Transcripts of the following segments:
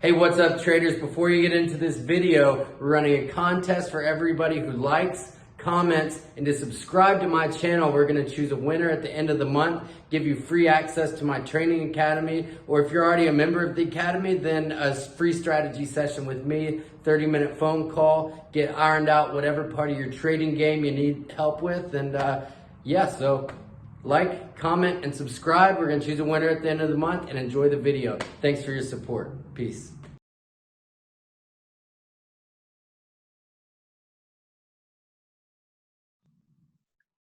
Hey, what's up traders? Before you get into this video, we're running a contest for everybody who likes, comments, and to subscribe to my channel. We're gonna choose a winner at the end of the month, give you free access to my training academy, or if you're already a member of the academy, then a free strategy session with me, 30-minute phone call, get ironed out whatever part of your trading game you need help with. And yeah, so like, comment, and subscribe. We're gonna choose a winner at the end of the month, and enjoy the video. Thanks for your support. Peace.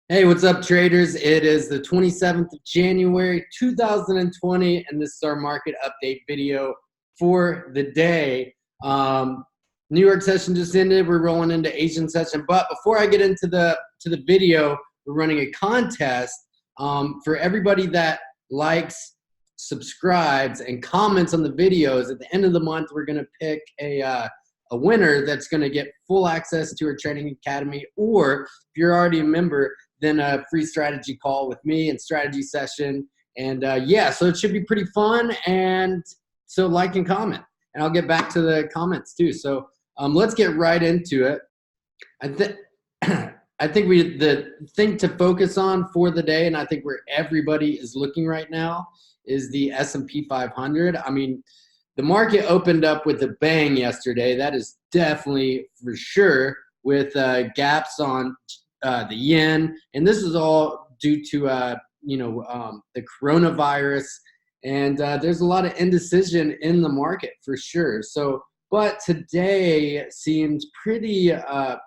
Hey, what's up traders? It is the 27th of January, 2020, and this is our market update video for the day. New York session just ended. We're rolling into Asian session. But before I get into the video, we're running a contest for everybody that likes, subscribes, and comments on the videos. At the end of the month, we're going to pick a winner that's going to get full access to our training academy, or if you're already a member, then a free strategy call with me and strategy session. And yeah, so it should be pretty fun. And so like and comment, and I'll get back to the comments too. So let's get right into it. I think the thing to focus on for the day, and I think where everybody is looking right now, is the SP 500. I mean, the market opened up with a bang yesterday. That is definitely for sure, with gaps on the yen, and this is all due to the coronavirus, and there's a lot of indecision in the market for sure. So, but today seemed pretty. The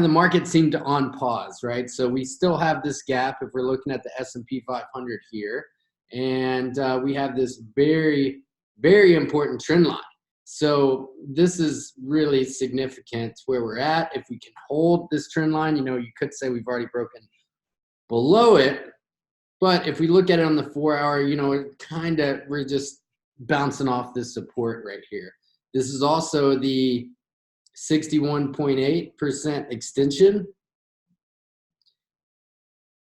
market seemed on pause, right? So we still have this gap if we're looking at the S&P 500 here, and we have this very, very important trend line. So this is really significant where we're at. If we can hold this trend line, you could say we've already broken below it. But if we look at it on the 4-hour, we're just bouncing off this support right here. This is also the 61.8% extension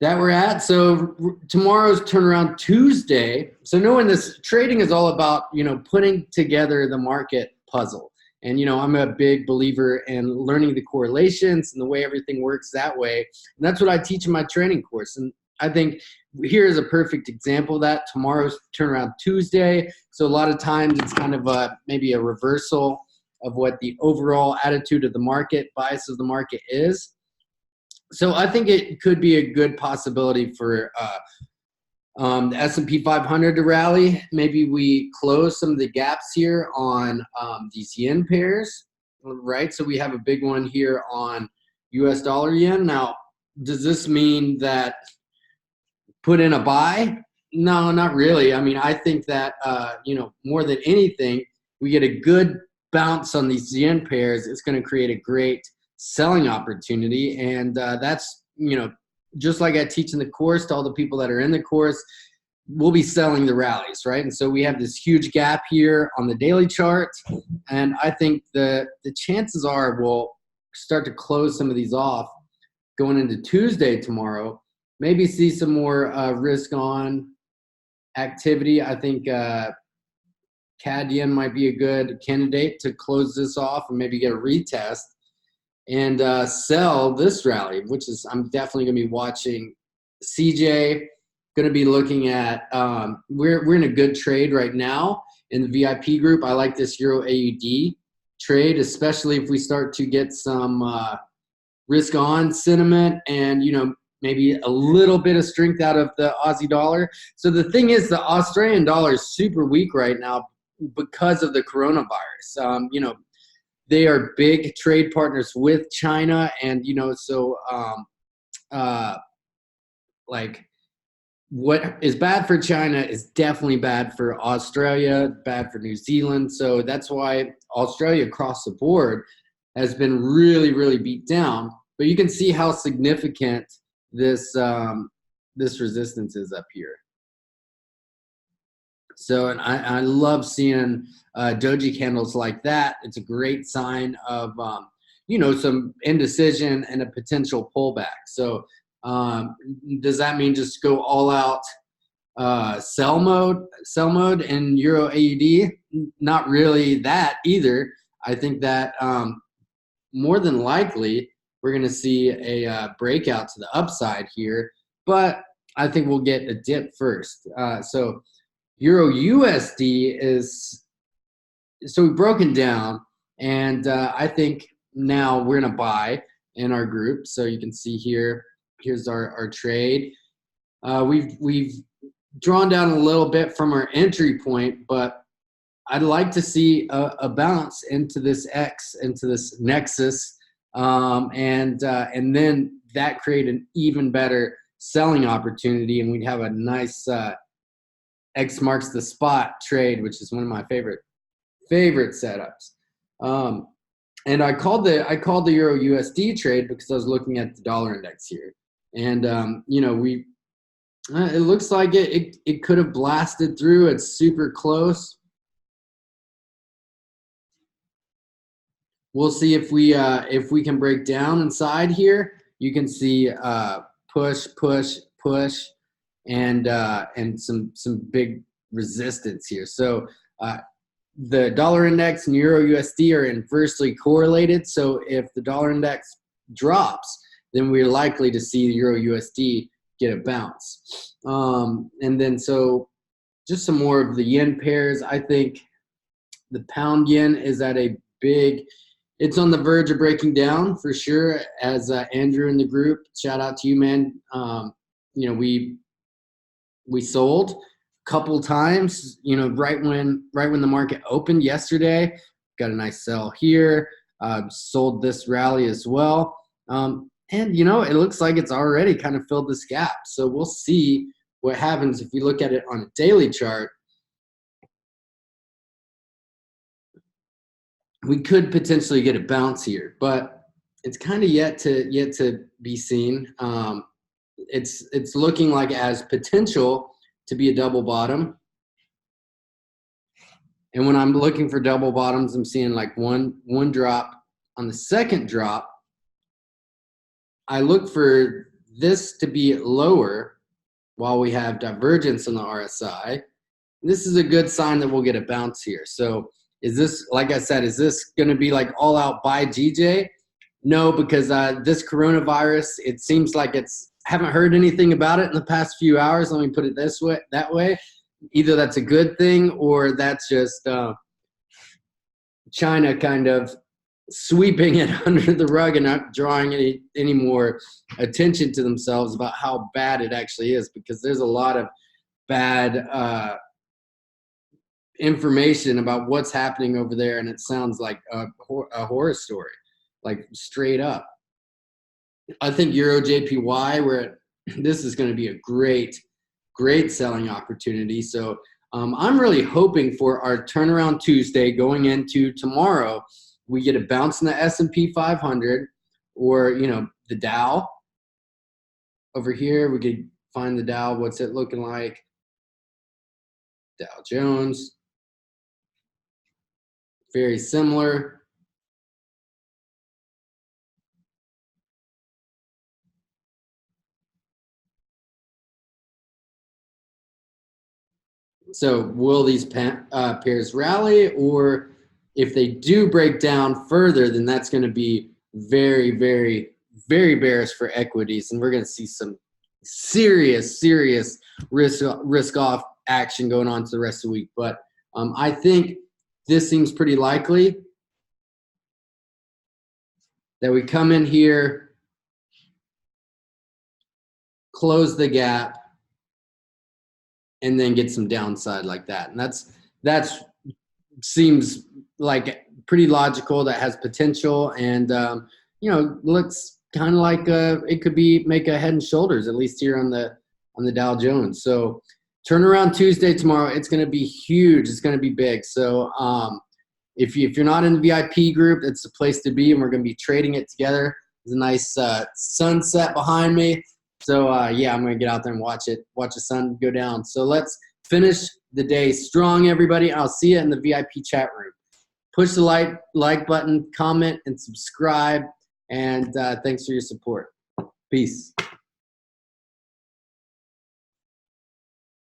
that we're at. So tomorrow's turnaround Tuesday. So knowing this, trading is all about, putting together the market puzzle. And, I'm a big believer in learning the correlations and the way everything works that way. And that's what I teach in my training course. And I think here is a perfect example of that. Tomorrow's turnaround Tuesday. So a lot of times it's kind of maybe a reversal of what the overall attitude of the market, bias of the market is. So I think it could be a good possibility for the S&P 500 to rally. Maybe we close some of the gaps here on these yen pairs, right? So we have a big one here on US dollar yen. Now, does this mean that put in a buy? No, not really. I mean, I think that, more than anything, we get a good bounce on these yen pairs. It's going to create a great selling opportunity, and that's just like I teach in the course to all the people that are in the course, we'll be selling the rallies, right? And so we have this huge gap here on the daily chart, and I think the chances are we'll start to close some of these off going into Tuesday tomorrow. Maybe see some more risk on activity. I think CAD yen might be a good candidate to close this off and maybe get a retest and sell this rally, which is, I'm definitely going to be watching. CJ, going to be looking at, we're in a good trade right now in the VIP group. I like this Euro AUD trade, especially if we start to get some risk on sentiment and, maybe a little bit of strength out of the Aussie dollar. So the thing is, the Australian dollar is super weak right now because of the coronavirus. They are big trade partners with China, and like what is bad for China is definitely bad for Australia, bad for New Zealand. So that's why Australia across the board has been really, really beat down. But you can see how significant this resistance is up here. So, and I love seeing doji candles like that. It's a great sign of, some indecision and a potential pullback. So does that mean just go all out sell mode in Euro AUD. Not really that either. I think that more than likely we're going to see a breakout to the upside here, but I think we'll get a dip first. So Euro USD is, so we've broken down, and I think now we're going to buy in our group. So you can see here, here's our trade. We've drawn down a little bit from our entry point, but I'd like to see a bounce into this X, into this nexus, and then that create an even better selling opportunity, and we'd have a nice X marks the spot trade, which is one of my favorite setups. And I called the Euro USD trade because I was looking at the dollar index here, and it looks like it could have blasted through. It's super close. We'll see if we can break down inside here. You can see push, push, push, and some big resistance here. So the dollar index and Euro USD are inversely correlated. So if the dollar index drops, then we're likely to see the Euro USD get a bounce. And then so just some more of the yen pairs. I think the pound yen is at a big, it's on the verge of breaking down for sure. As Andrew in the group, shout out to you, man. We sold a couple times, right when the market opened yesterday. Got a nice sell here. Sold this rally as well. And it looks like it's already kind of filled this gap. So we'll see what happens if we look at it on a daily chart. We could potentially get a bounce here, but it's kind of yet to be seen. It's looking like it has potential to be a double bottom. And when I'm looking for double bottoms, I'm seeing like one drop. On the second drop, I look for this to be lower while we have divergence in the RSI. This is a good sign that we'll get a bounce here. So is this, like I said, is this going to be like all out buy GJ? No, because this coronavirus, it seems like haven't heard anything about it in the past few hours. Let me put it that way. Either that's a good thing or that's just China kind of sweeping it under the rug and not drawing any more attention to themselves about how bad it actually is, because there's a lot of bad information about what's happening over there, and it sounds like a horror story, like straight up. I think Euro JPY, this is going to be a great selling opportunity. So I'm really hoping for our turnaround Tuesday going into tomorrow, we get a bounce in the SP 500 or, the Dow. Over here, we could find the Dow. What's it looking like? Dow Jones. Very similar. So will these pairs rally, or if they do break down further, then that's going to be very, very, very bearish for equities, and we're going to see some serious risk off action going on to the rest of the week. But I think this seems pretty likely that we come in here, close the gap, and then get some downside like that. And that's seems like pretty logical. That has potential, and looks kind of like it could be make a head and shoulders, at least here on the Dow Jones. So turnaround Tuesday tomorrow, it's going to be huge. It's going to be big. So if you're not in the VIP group, it's the place to be, and we're going to be trading it together. There's a nice sunset behind me. So yeah, I'm going to get out there and watch the sun go down. So let's finish the day strong, everybody. I'll see you in the VIP chat room. Push the like button, comment, and subscribe. And thanks for your support. Peace.